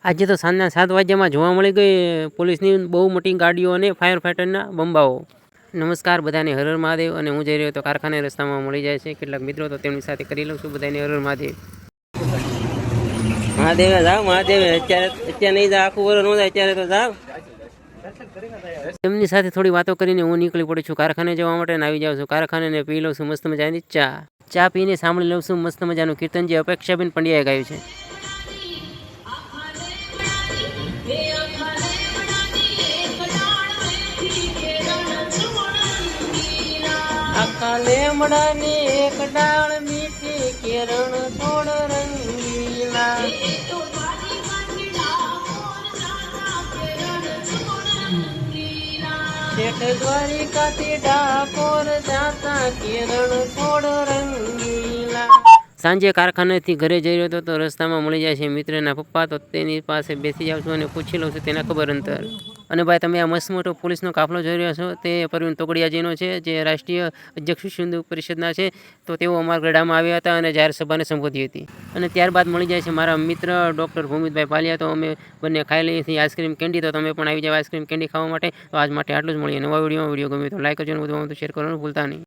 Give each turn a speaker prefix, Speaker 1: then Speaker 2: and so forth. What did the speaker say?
Speaker 1: આજે તો સાંજના 7 વાગ્યામાં જોવા મળી ગઈ પોલીસની બહુ મોટી ગાડીઓ અને ફાયર ફાઈટરના બંબાઓ. નમસ્કાર બધાને, હર હર મહાદેવ. અને હું જઈ રહ્યો તો કારખાને, રસ્તામાં મળી જાય છે કેટલાક મિત્રો, તો તેમની સાથે કરી લઉં છું. બધાને હર હર મહાદેવ. મહાદેવ જાઓ, મહાદેવ. અત્યારે નહીં જાઓ, આખું વર ન જાય, અત્યારે તો જાઓ. તેમની સાથે થોડી વાતો કરીને હું નીકળી પડી છું કારખાને જવા માટે. આવી જાઉં છું કારખાને ને પી લઉં છું મસ્ત મજાની ચા પીને સાંભળી લઉં છું મસ્ત મજાનું કીર્તન જે અપેક્ષાબેન પંડ્યાએ ગાયું છે. આખા લેમડાની એક ડાળ મીઠી કેરણ છોડ રંગીલા. શેઠ દ્વારિકાથી ડાકોર જાતા કેરણ છોડ રંગીલા. સાંજે કારખાનેથી ઘરે જઈ રહ્યો હતો તો રસ્તામાં મળી જાય છે મિત્રના પપ્પા. તો તેની પાસે બેસી જાઉં છું અને પૂછી લઉં છું તેના ખબર અંતર. અને ભાઈ, તમે આ મસ્ત મોટો પોલીસનો કાફલો જોઈ રહ્યા છો તે પરવીન તોગડિયાજીનો છે, જે રાષ્ટ્રીય અધ્યક્ષ વિશ્વ હિન્દુ પરિષદના છે. તો તેઓ અમારા ગઢામાં આવ્યા હતા અને જાહેર સભાને સંબોધી હતી. અને ત્યારબાદ મળી જાય છે મારા મિત્ર ડૉક્ટર ભૂમિતભાઈ પાલિયા. તો અમે બંને ખાઈ લઈએ છીએ આઈસ્ક્રીમ કેન્ડી. તો તમે પણ આવી જાવ આઈસ્ક્રીમ કેન્ડી ખાવા માટે. તો આજ માટે આટલું જ. મળીએ નવા વિડીયો ગમે તો લાઈક કરજો અને વધુમાં વધુ શેર કરવાનું ભૂલતા નહીં.